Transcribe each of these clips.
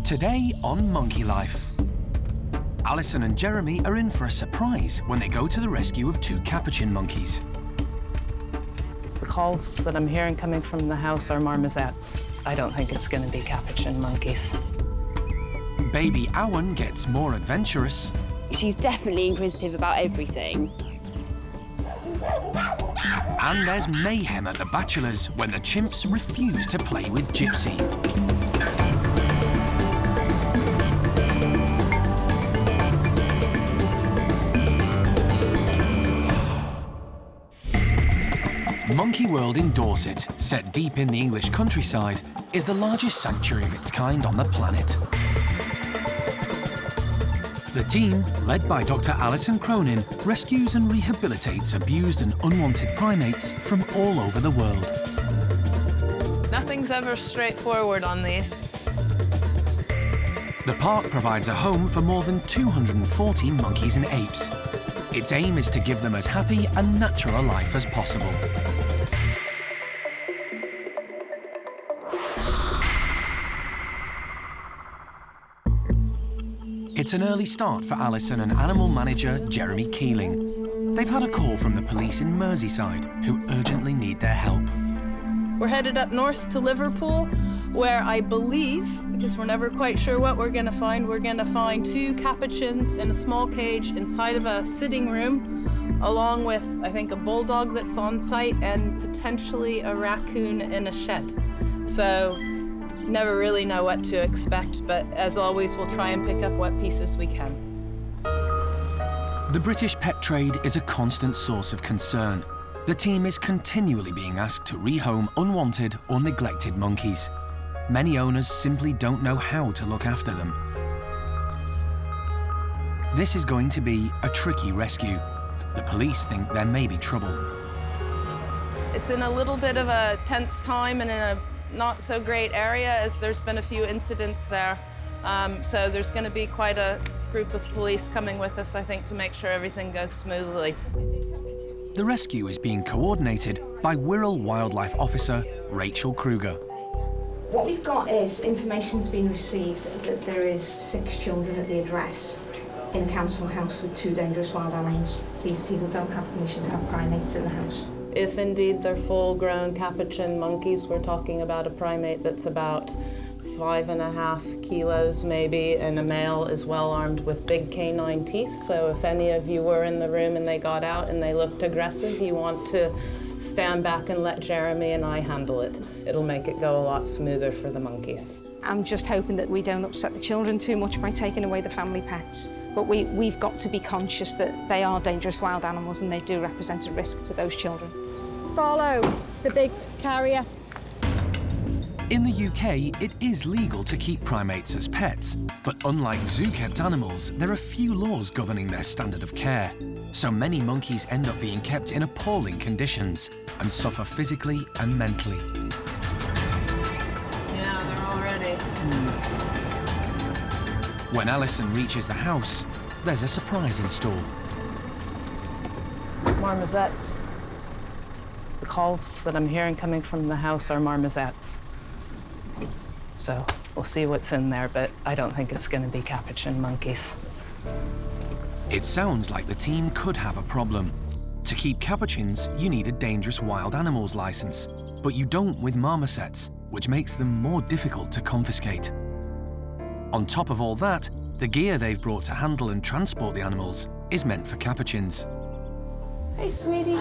Today on Monkey Life, Allison and Jeremy are in for a surprise when they go to the rescue of two Capuchin monkeys. The calls that I'm hearing coming from the house are marmosets. I don't think it's going to be Capuchin monkeys. Baby Owen gets more adventurous. She's definitely inquisitive about everything. And there's mayhem at the Bachelors when the chimps refuse to play with Gypsy. Monkey World in Dorset, set deep in the English countryside, is the largest sanctuary of its kind on the planet. The team, led by Dr. Alison Cronin, rescues and rehabilitates abused and unwanted primates from all over the world. Nothing's ever straightforward on these. The park provides a home for more than 240 monkeys and apes. Its aim is to give them as happy and natural a life as possible. It's an early start for Alison and animal manager Jeremy Keeling. They've had a call from the police in Merseyside who urgently need their help. We're headed up north to Liverpool, where I believe, because we're never quite sure what we're going to find two capuchins in a small cage inside of a sitting room, along with, I think, a bulldog that's on site and potentially a raccoon in a shed. So, never really know what to expect, but as always, we'll try and pick up what pieces we can. The British pet trade is a constant source of concern. The team is continually being asked to rehome unwanted or neglected monkeys. Many owners simply don't know how to look after them. This is going to be a tricky rescue. The police think there may be trouble. It's in a little bit of a tense time and in a not so great area, as there's been a few incidents there. So there's going to be quite a group of police coming with us, I think, to make sure everything goes smoothly. The rescue is being coordinated by Wirral Wildlife Officer Rachel Kruger. What we've got is information's been received that there is 6 children at the address in a council house with 2 dangerous wild animals. These people don't have permission to have primates in the house. If indeed they're full-grown capuchin monkeys, we're talking about a primate that's about 5.5 kilos maybe, and a male is well armed with big canine teeth. So if any of you were in the room and they got out and they looked aggressive, you want to stand back and let Jeremy and I handle it. It'll make it go a lot smoother for the monkeys. I'm just hoping that we don't upset the children too much by taking away the family pets. But we've got to be conscious that they are dangerous wild animals and they do represent a risk to those children. Follow the big carrier. In the UK, it is legal to keep primates as pets, but unlike zoo-kept animals, there are few laws governing their standard of care. So many monkeys end up being kept in appalling conditions and suffer physically and mentally. Yeah, they're all ready. When Alison reaches the house, there's a surprise in store. Marmosets. The calls that I'm hearing coming from the house are marmosets. So we'll see what's in there, but I don't think it's going to be capuchin monkeys. It sounds like the team could have a problem. To keep capuchins, you need a dangerous wild animals license, but you don't with marmosets, which makes them more difficult to confiscate. On top of all that, the gear they've brought to handle and transport the animals is meant for capuchins. Hey, sweetie.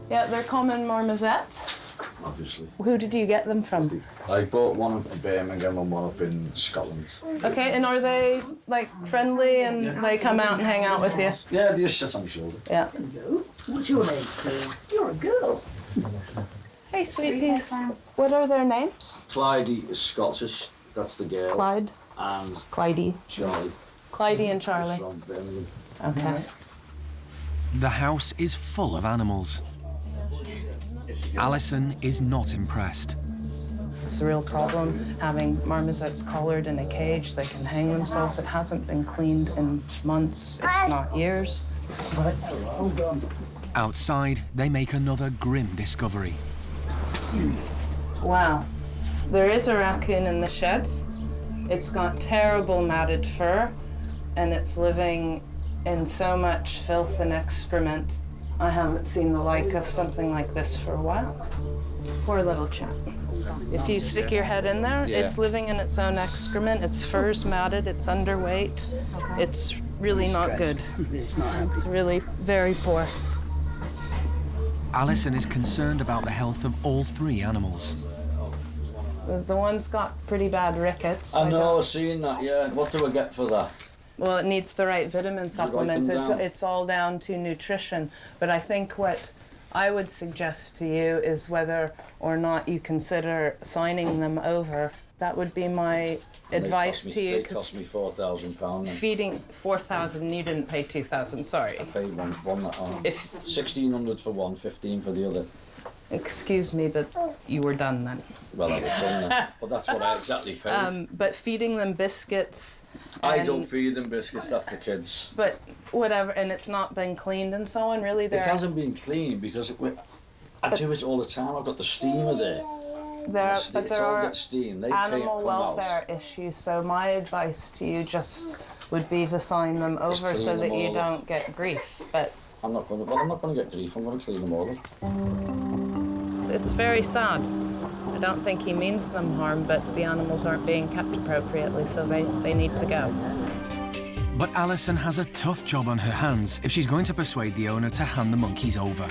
Yeah, they're common marmosets. Obviously. Who did you get them from? I bought one in Birmingham and one up in Scotland. Okay, and are they, like, friendly and they come out and hang out with you? Yeah, they just sit on your shoulder. Yeah. What's your name, please? You're a girl. Hey, sweeties. What are their names? Clyde is Scottish, that's the girl. Clyde? And Clydie. Charlie. Clydie and Charlie. Is from Birmingham. Okay. The house is full of animals. Alison is not impressed. It's a real problem having marmosets collared in a cage. They can hang themselves. It hasn't been cleaned in months, if not years. Outside, they make another grim discovery. Wow. There is a raccoon in the shed. It's got terrible matted fur, and it's living in so much filth and excrement. I haven't seen the like of something like this for a while. Poor little chap. If you stick your head in there, it's living in its own excrement. Its fur's matted, it's underweight. It's really not good. It's really very poor. Alison is concerned about the health of all 3 animals. The one's got pretty bad rickets. I know, I've seen that, yeah. What do I get for that? Well, it needs the right vitamin supplements. It's all down to nutrition. But I think what I would suggest to you is whether or not you consider signing them over. That would be my advice to you. They cost me £4,000. Feeding 4,000, you didn't pay 2,000. Sorry. I paid one that on. 1,600 for one, 15 for the other. Excuse me, but you were done then. Well, I was done then. But that's what I exactly paid. But feeding them biscuits. I don't feed them biscuits. That's the kids. But whatever, and it's not been cleaned and so on. Really, it hasn't been cleaned because I do it all the time. I've got the steamer there. But there are steam. animal welfare issues, so my advice to you just would be to sign them over so that you don't get grief. But I'm not going to get grief. I'm going to clean them all up. It's very sad. I don't think he means them harm, but the animals aren't being kept appropriately, so they need to go. But Alison has a tough job on her hands if she's going to persuade the owner to hand the monkeys over.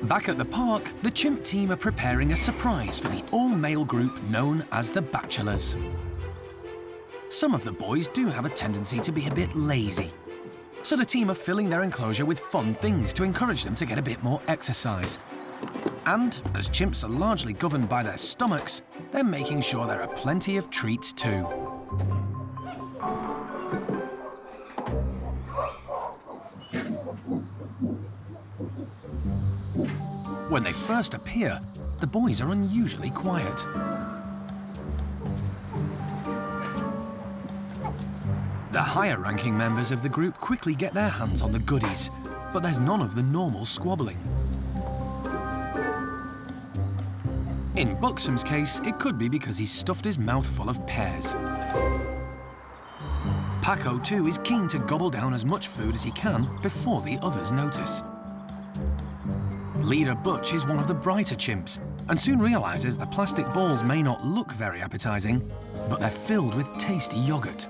Back at the park, the chimp team are preparing a surprise for the all-male group known as the Bachelors. Some of the boys do have a tendency to be a bit lazy, so the team are filling their enclosure with fun things to encourage them to get a bit more exercise. And, as chimps are largely governed by their stomachs, they're making sure there are plenty of treats too. When they first appear, the boys are unusually quiet. The higher-ranking members of the group quickly get their hands on the goodies, but there's none of the normal squabbling. In Buxom's case, it could be because he's stuffed his mouth full of pears. Paco, too, is keen to gobble down as much food as he can before the others notice. Leader Butch is one of the brighter chimps and soon realises the plastic balls may not look very appetising, but they're filled with tasty yoghurt.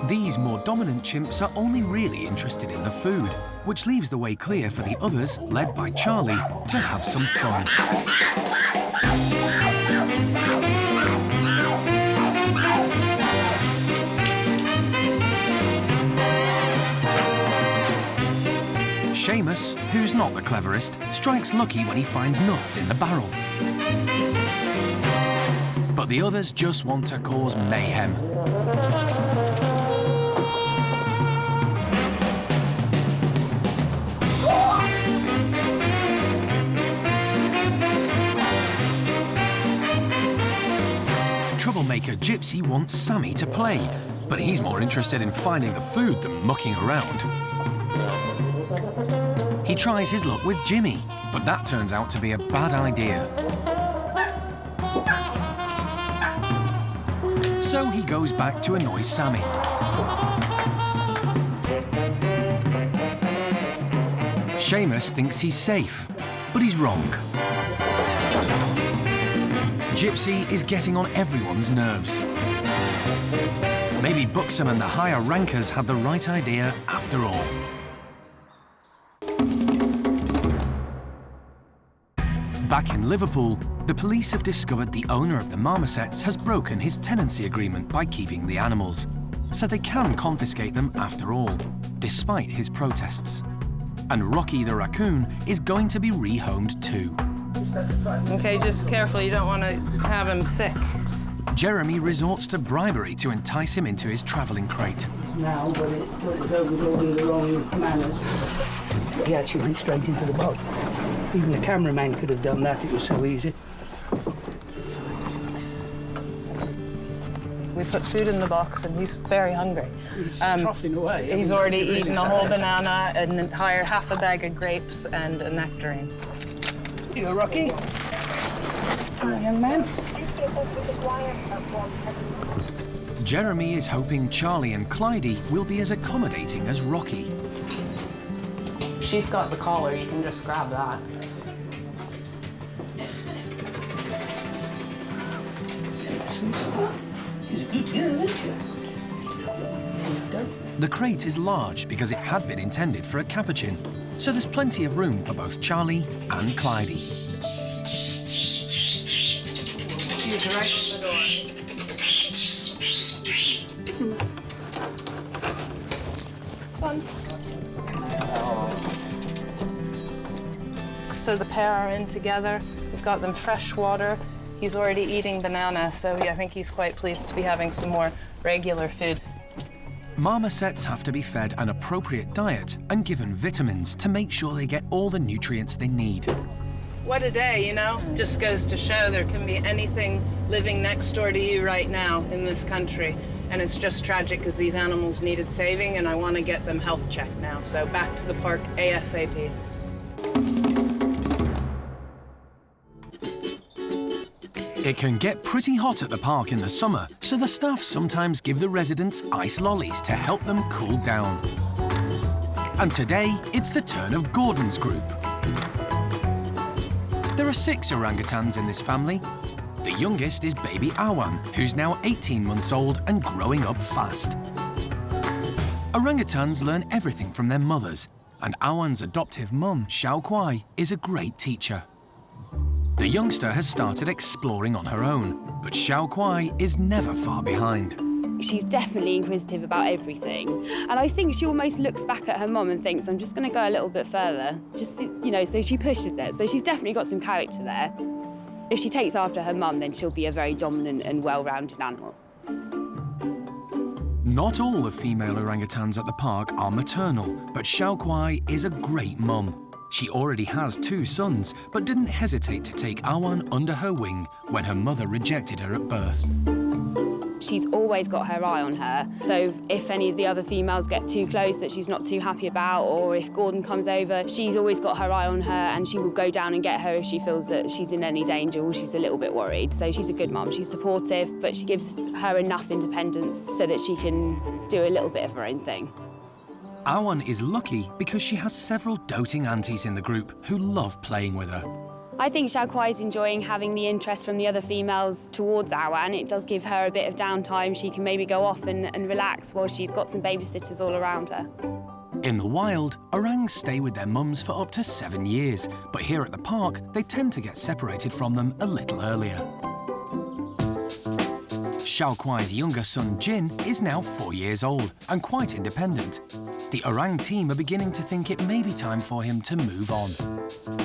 These more dominant chimps are only really interested in the food, which leaves the way clear for the others, led by Charlie, to have some fun. Seamus, who's not the cleverest, strikes lucky when he finds nuts in the barrel. But the others just want to cause mayhem. Troublemaker Gypsy wants Sammy to play, but he's more interested in finding the food than mucking around. He tries his luck with Jimmy, but that turns out to be a bad idea. So he goes back to annoy Sammy. Seamus thinks he's safe, but he's wrong. Gypsy is getting on everyone's nerves. Maybe Buxom and the higher rankers had the right idea after all. Back in Liverpool, the police have discovered the owner of the Marmosets has broken his tenancy agreement by keeping the animals, so they can confiscate them after all, despite his protests. And Rocky the raccoon is going to be rehomed too. Okay, just careful, you don't want to have him sick. Jeremy resorts to bribery to entice him into his travelling crate. Now, but it was all in the wrong manners. He actually went straight into the boat. Even the cameraman could have done that, it was so easy. We put food in the box, and he's very hungry. He's troughing away. He's already eaten a whole banana, an entire half a bag of grapes, and a nectarine. Here you go, Rocky. Hi, young man. Jeremy is hoping Charlie and Clydie will be as accommodating as Rocky. She's got the collar, you can just grab that. The crate is large because it had been intended for a capuchin, so there's plenty of room for both Charlie and Clydie. She's right in the door. Fun. So the pair are in together. We've got them fresh water. He's already eating banana, so I think he's quite pleased to be having some more regular food. Marmosets have to be fed an appropriate diet and given vitamins to make sure they get all the nutrients they need. What a day, you know? Just goes to show there can be anything living next door to you right now in this country. And it's just tragic because these animals needed saving, and I want to get them health checked now. So back to the park ASAP. It can get pretty hot at the park in the summer, so the staff sometimes give the residents ice lollies to help them cool down. And today, it's the turn of Gordon's group. There are 6 orangutans in this family. The youngest is baby Awan, who's now 18 months old and growing up fast. Orangutans learn everything from their mothers, and Awan's adoptive mum, Xiao Kuai, is a great teacher. The youngster has started exploring on her own, but Xiao Kuai is never far behind. She's definitely inquisitive about everything. And I think she almost looks back at her mum and thinks, I'm just going to go a little bit further. Just, you know, so she pushes it. So she's definitely got some character there. If she takes after her mum, then she'll be a very dominant and well-rounded animal. Not all the female orangutans at the park are maternal, but Xiao Kuai is a great mum. She already has 2 sons, but didn't hesitate to take Awan under her wing when her mother rejected her at birth. She's always got her eye on her, so if any of the other females get too close that she's not too happy about, or if Gordon comes over, she's always got her eye on her, and she will go down and get her if she feels that she's in any danger or she's a little bit worried. So she's a good mum. She's supportive, but she gives her enough independence so that she can do a little bit of her own thing. Awan is lucky because she has several doting aunties in the group who love playing with her. I think Xiao Kuai is enjoying having the interest from the other females towards Awan. It does give her a bit of downtime. She can maybe go off and relax while she's got some babysitters all around her. In the wild, orangs stay with their mums for up to 7 years, but here at the park, they tend to get separated from them a little earlier. Xiao Kuai's younger son, Jin, is now 4 years old and quite independent. The orang team are beginning to think it may be time for him to move on.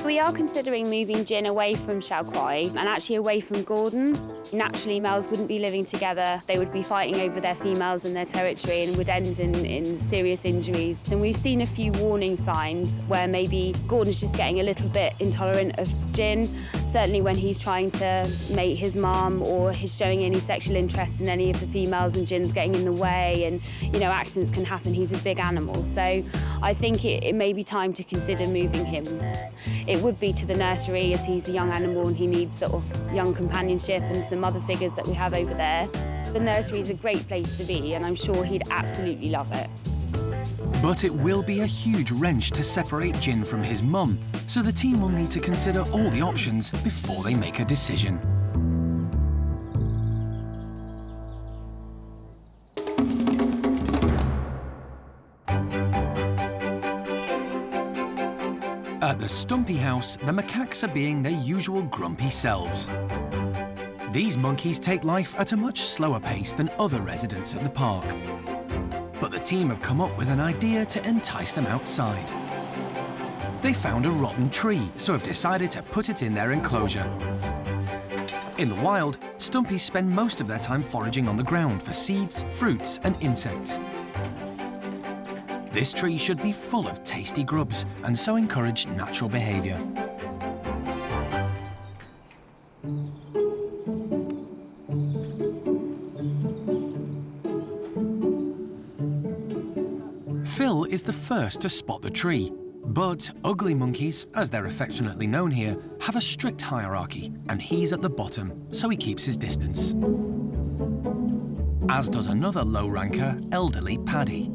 We are considering moving Jin away from Xiao Kuai and actually away from Gordon. Naturally, males wouldn't be living together. They would be fighting over their females and their territory and would end in serious injuries. And we've seen a few warning signs where maybe Gordon's just getting a little bit intolerant of Jin, certainly when he's trying to mate his mum or he's showing any sexual interest in any of the females and Jin's getting in the way, and, you know, accidents can happen. He's a big animal. So I think it may be time to consider moving him. It would be to the nursery, as he's a young animal and he needs sort of young companionship and some other figures that we have over there. The nursery is a great place to be, and I'm sure he'd absolutely love it. But it will be a huge wrench to separate Jin from his mum, so the team will need to consider all the options before they make a decision. At the Stumpy house, the macaques are being their usual grumpy selves. These monkeys take life at a much slower pace than other residents at the park. But the team have come up with an idea to entice them outside. They found a rotten tree, so have decided to put it in their enclosure. In the wild, Stumpies spend most of their time foraging on the ground for seeds, fruits, and insects. This tree should be full of tasty grubs and so encourage natural behaviour. Phil is the first to spot the tree, but ugly monkeys, as they're affectionately known here, have a strict hierarchy, and he's at the bottom, so he keeps his distance. As does another low ranker, elderly Paddy.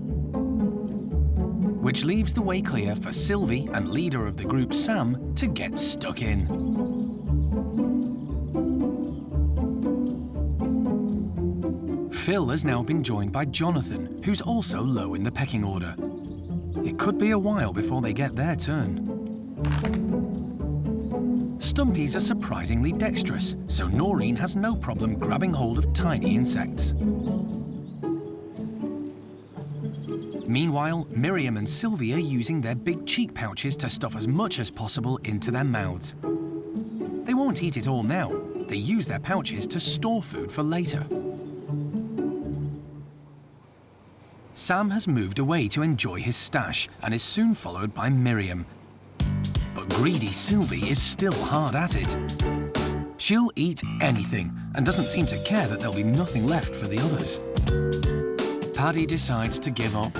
Which leaves the way clear for Sylvie and leader of the group Sam to get stuck in. Phil has now been joined by Jonathan, who's also low in the pecking order. It could be a while before they get their turn. Stumpys are surprisingly dexterous, so Noreen has no problem grabbing hold of tiny insects. Meanwhile, Miriam and Sylvie are using their big cheek pouches to stuff as much as possible into their mouths. They won't eat it all now. They use their pouches to store food for later. Sam has moved away to enjoy his stash and is soon followed by Miriam. But greedy Sylvie is still hard at it. She'll eat anything and doesn't seem to care that there'll be nothing left for the others. Paddy decides to give up.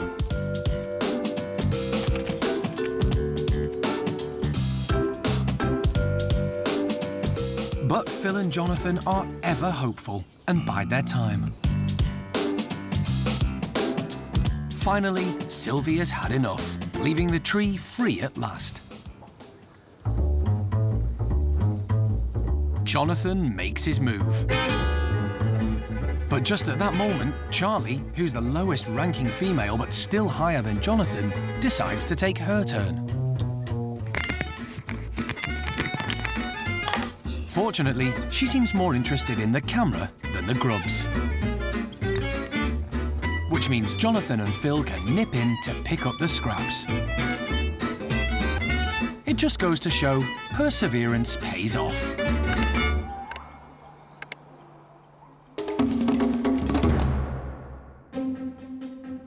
But Phil and Jonathan are ever hopeful and bide their time. Finally, Sylvie has had enough, leaving the tree free at last. Jonathan makes his move. But just at that moment, Charlie, who's the lowest ranking female but still higher than Jonathan, decides to take her turn. Fortunately, she seems more interested in the camera than the grubs. Which means Jonathan and Phil can nip in to pick up the scraps. It just goes to show perseverance pays off.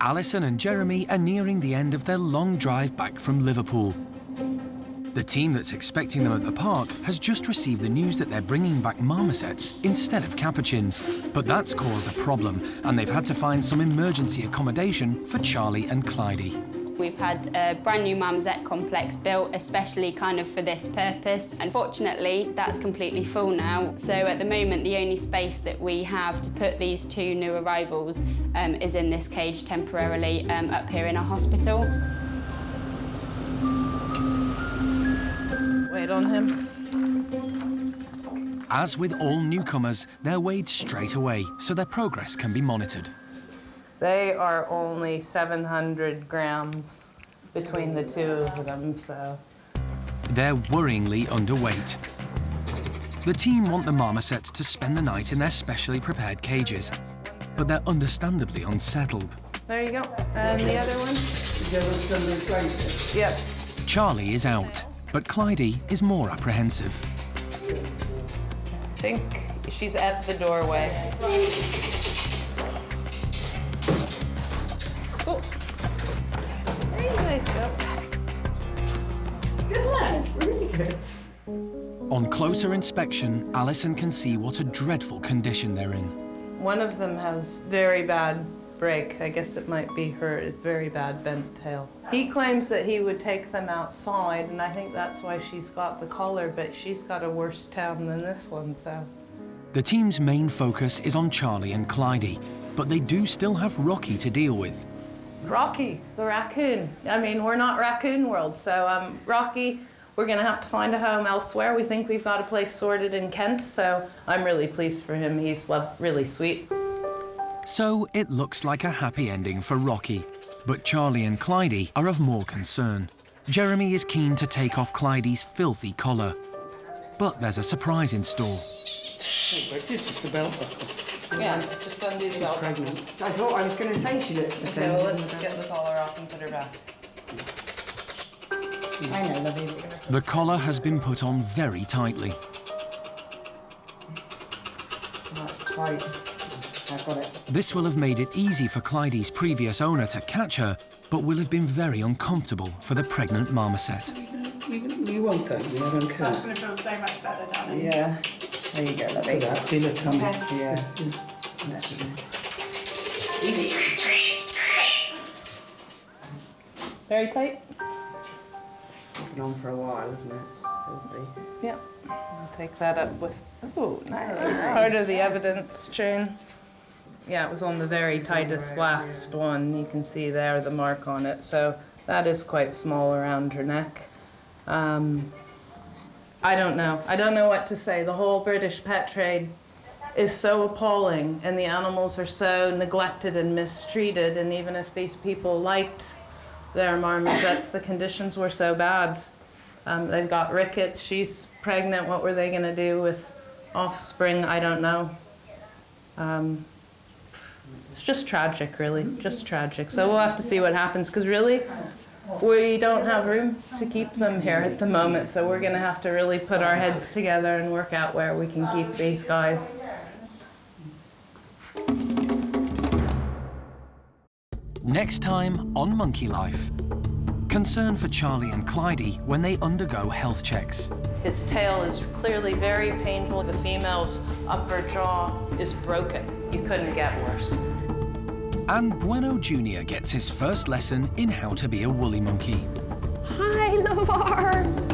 Allison and Jeremy are nearing the end of their long drive back from Liverpool. The team that's expecting them at the park has just received the news that they're bringing back marmosets instead of capuchins. But that's caused a problem, and they've had to find some emergency accommodation for Charlie and Clydie. We've had a brand new marmoset complex built especially kind of for this purpose. Unfortunately, that's completely full now. So at the moment, the only space that we have to put these two new arrivals is in this cage temporarily up here in our hospital. Wait on him. As with all newcomers, they're weighed straight away so their progress can be monitored. They are only 700 grams between the two of them, so... They're worryingly underweight. The team want the marmosets to spend the night in their specially prepared cages, but they're understandably unsettled. There you go. And the other one? Yep. Charlie is out, but Clydie is more apprehensive. I think she's at the doorway. Oh. There you guys go. Good lads, really good. On closer inspection, Alison can see what a dreadful condition they're in. One of them has very bad break. I guess it might be her very bad bent tail. He claims that he would take them outside, and I think that's why she's got the collar, but she's got a worse tail than this one, so. The team's main focus is on Charlie and Clydie, but they do still have Rocky to deal with. Rocky, the raccoon. I mean, we're not Raccoon World, so Rocky, we're gonna have to find a home elsewhere. We think we've got a place sorted in Kent, so I'm really pleased for him. He's really sweet. So it looks like a happy ending for Rocky, but Charlie and Clydie are of more concern. Jeremy is keen to take off Clydie's filthy collar, but there's a surprise in store. It's just the belt buckle. Yeah, just undo the belt. Pregnant. I thought I was going to say she looks the same. So let's get the collar off and put her back. I know, lovely. The collar has been put on very tightly. That's tight. I've got it. This will have made it easy for Clydie's previous owner to catch her, but will have been very uncomfortable for the pregnant marmoset. You won't, don't you? I don't care. That's going to feel so much better, darling. Yeah. There you go, lovely. Feel it coming. Okay. Yeah. Very tight? Been on for a while, isn't it? It's filthy. Yep. I'll take that up with, oh, nice. Part of the evidence chain. Yeah, it was on the very tightest last one. You can see there the mark on it. So that is quite small around her neck. I don't know. I don't know what to say. The whole British pet trade is so appalling, and the animals are so neglected and mistreated, and even if these people liked their marmosets, the conditions were so bad. They've got rickets, she's pregnant, what were they gonna do with offspring? I don't know. It's just tragic, really, just tragic. So we'll have to see what happens, because really, we don't have room to keep them here at the moment, so we're gonna have to really put our heads together and work out where we can keep these guys. Next time on Monkey Life. Concern for Charlie and Clydie when they undergo health checks. His tail is clearly very painful. The female's upper jaw is broken. You couldn't get worse. And Bueno Jr. gets his first lesson in how to be a woolly monkey. Hi, Lavar.